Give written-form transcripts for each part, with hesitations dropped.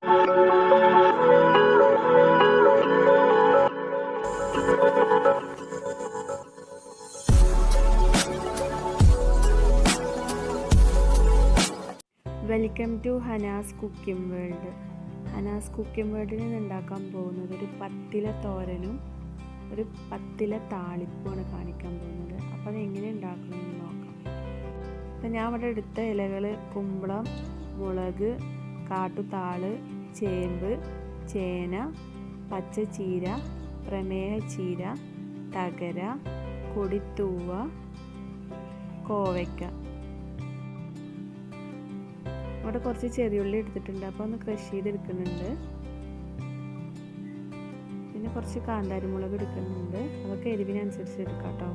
Welcome to Hana's cooking world. Hana's cooking വേൾഡിൽ നിന്ന് ഉണ്ടാക്കാൻ പോകുന്നത് ഒരു പത്തില തോരനും ഒരു പത്തില താളിപ്പുമാണ് കാണിക്കാൻ പോകുന്നത്. അപ്പോൾ അതെങ്ങനെ ഉണ്ടാക്കണമെന്ന് നോക്കാം. അപ്പം ഞാൻ ഇവിടെ എടുത്ത ഇലകൾ കുമ്പളം, മുളക്, കാട്ടുതാള്, ചേമ്പ്, ചേന, പച്ചച്ചീര, പ്രമേഹ ചീര, തകര, കൊടിത്തൂവ, കോവയ്ക്ക. അവിടെ കുറച്ച് ചെറിയുള്ളി എടുത്തിട്ടുണ്ട്, അപ്പോൾ ഒന്ന് ക്രഷ് ചെയ്തെടുക്കുന്നുണ്ട്. പിന്നെ കുറച്ച് കാന്താരിമുളക് എടുക്കുന്നുണ്ട്, അതൊക്കെ എരിവിനനുസരിച്ച് എടുക്കാം കേട്ടോ.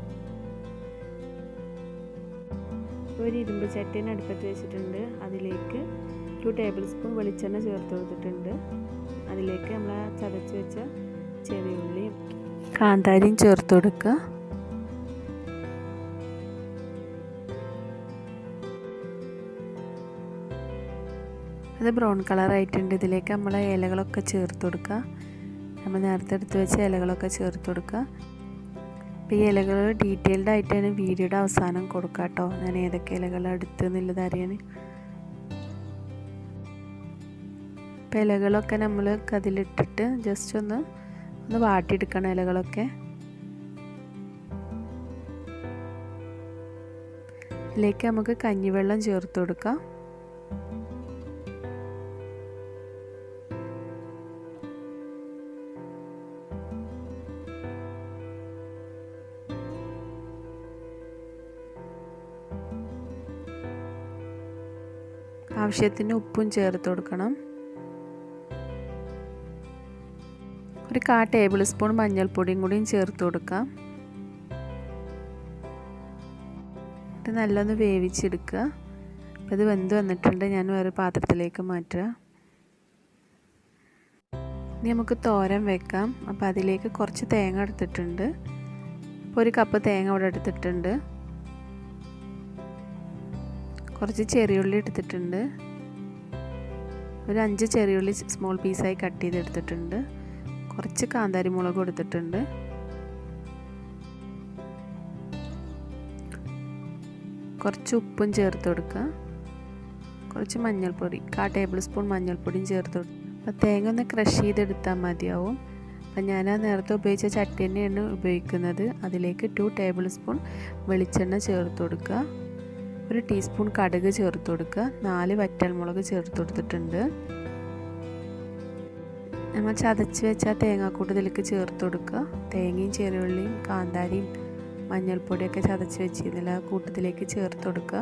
ഇപ്പോൾ ഒരു ഇരുമ്പ് ചട്ടിനെ അടുപ്പത്ത് വെച്ചിട്ടുണ്ട്. അതിലേക്ക് 2 ടേബിൾ സ്പൂൺ വെളിച്ചെണ്ണ ചേർത്ത് കൊടുത്തിട്ടുണ്ട്. അതിലേക്ക് നമ്മൾ ചതച്ച് വെച്ച ചെറിയുള്ളിയും കാന്താരിയും ചേർത്ത് കൊടുക്കുക. അത് ബ്രൗൺ കളറായിട്ടുണ്ട്. ഇതിലേക്ക് നമ്മൾ ഇലകളൊക്കെ ചേർത്ത് കൊടുക്കുക. നമ്മൾ നേരത്തെ എടുത്ത് വെച്ച ഇലകളൊക്കെ ചേർത്ത് കൊടുക്കുക. അപ്പോൾ ഈ ഇലകൾ ഡീറ്റെയിൽഡ് ആയിട്ടാണ് വീഡിയോയുടെ അവസാനം കൊടുക്കുക കേട്ടോ, ഞാൻ ഏതൊക്കെ ഇലകൾ എടുത്തെന്നുള്ളത് അറിയാൻ. അപ്പോൾ ഇലകളൊക്കെ നമ്മൾ അതിലിട്ടിട്ട് ജസ്റ്റ് ഒന്ന് വാട്ടിയെടുക്കണം ഇലകളൊക്കെ. ഇതിലേക്ക് നമുക്ക് കഞ്ഞിവെള്ളം ചേർത്ത് കൊടുക്കാം. ആവശ്യത്തിന് ഉപ്പും ചേർത്ത് കൊടുക്കണം. ഒരു 1/4 ടേബിൾ സ്പൂൺ മഞ്ഞൾപ്പൊടിയും കൂടിയും ചേർത്ത് കൊടുക്കാം. ഇത് നല്ലൊന്ന് വേവിച്ചെടുക്കുക. അപ്പോൾ ഇത് വെന്ത് വന്നിട്ടുണ്ട്, ഞാൻ വേറെ പാത്രത്തിലേക്ക് മാറ്റുക. ഇനി നമുക്ക് തോരൻ വെക്കാം. അപ്പോൾ അതിലേക്ക് കുറച്ച് തേങ്ങ എടുത്തിട്ടുണ്ട്. അപ്പോൾ 1 കപ്പ് തേങ്ങ ഇവിടെ എടുത്തിട്ടുണ്ട്. കുറച്ച് ചെറിയുള്ളി എടുത്തിട്ടുണ്ട്. ഒരു 5 ചെറിയുള്ളി സ്മോൾ പീസായി കട്ട് ചെയ്തെടുത്തിട്ടുണ്ട്. കുറച്ച് കാന്താരിമുളക് എടുത്തിട്ടുണ്ട്. കുറച്ച് ഉപ്പും ചേർത്ത് കൊടുക്കുക. കുറച്ച് മഞ്ഞൾപ്പൊടി, 1/4 ടേബിൾ സ്പൂൺ മഞ്ഞൾപ്പൊടിയും ചേർത്ത് കൊടുക്കുക. അപ്പോൾ തേങ്ങ ഒന്ന് ക്രഷ് ചെയ്തെടുത്താൽ മതിയാവും. അപ്പം ഞാൻ നേരത്തെ ഉപയോഗിച്ച ചട്ടി തന്നെയാണ് ഉപയോഗിക്കുന്നത്. അതിലേക്ക് 2 ടേബിൾ സ്പൂൺ വെളിച്ചെണ്ണ ചേർത്ത് കൊടുക്കുക. 1 ടീസ്പൂൺ കടുക് ചേർത്ത് കൊടുക്കുക. 4 വറ്റൽമുളക് ചേർത്ത് കൊടുത്തിട്ടുണ്ട്. നമ്മൾ ചതച്ച് വെച്ച തേങ്ങാക്കൂട്ട് ഇതിലേക്ക് ചേർത്ത് കൊടുക്കുക. തേങ്ങയും ചെറിയുള്ളിയും കാന്താരിയും മഞ്ഞൾപ്പൊടിയൊക്കെ ചതച്ച് വെച്ചിരുന്നില്ല കൂട്ടത്തിലേക്ക് ചേർത്ത് കൊടുക്കുക.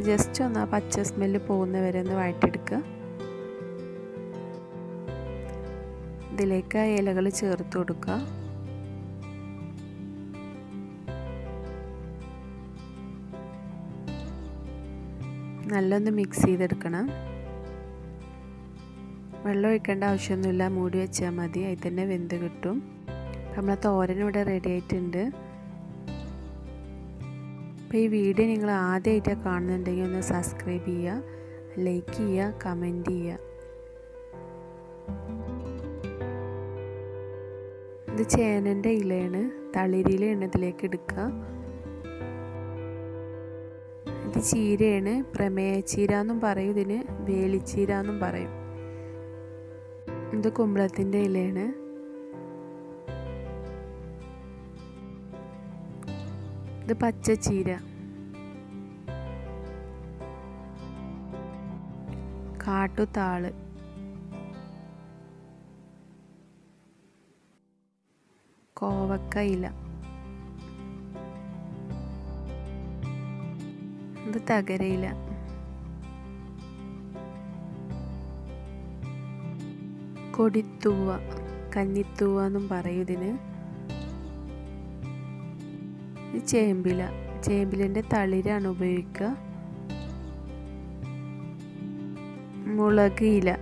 ജസ്റ്റ് ഒന്ന് ആ പച്ച സ്മെല്ല് പോകുന്നവരെ ഒന്ന് വഴറ്റിയെടുക്കുക. ഇതിലേക്ക് ഇലകൾ ചേർത്ത് കൊടുക്കുക. നല്ലൊന്ന് മിക്സ് ചെയ്തെടുക്കണം. വെള്ളം ഒഴിക്കേണ്ട ആവശ്യമൊന്നുമില്ല, മൂടി വെച്ചാൽ മതി, അതിൽ തന്നെ വെന്ത് കിട്ടും. നമ്മളെ തോരൻ ഇവിടെ റെഡി ആയിട്ടുണ്ട്. അപ്പോൾ ഈ വീഡിയോ നിങ്ങൾ ആദ്യമായിട്ടാണ് കാണുന്നുണ്ടെങ്കിൽ ഒന്ന് സബ്സ്ക്രൈബ് ചെയ്യുക, ലൈക്ക് ചെയ്യുക, കമൻറ്റ് ചെയ്യുക. ഇത് ചേനൻ്റെ ഇലയാണ്, തളിരിലയാണ് ഇതിലേക്ക് എടുക്കുക. ഇത് ചീരയാണ്, പ്രമേഹ ചീര എന്നും പറയും, ഇതിന് വേലിച്ചീര എന്നും പറയും. ഇത് കുമ്പളത്തിൻ്റെ ഇലയാണ്. ഇത് പച്ചച്ചീര, കാട്ടുതാള്, കോവക്ക ഇല, ഇത് തകരയില, കൊടിത്തൂവ, കന്നിത്തൂവ എന്നും പറയും ഇതിന്. ഇത് ചേമ്പില, ചേമ്പിലിൻ്റെ തളിരാണ് ഉപയോഗിക്കുക. മുളക് ഇല,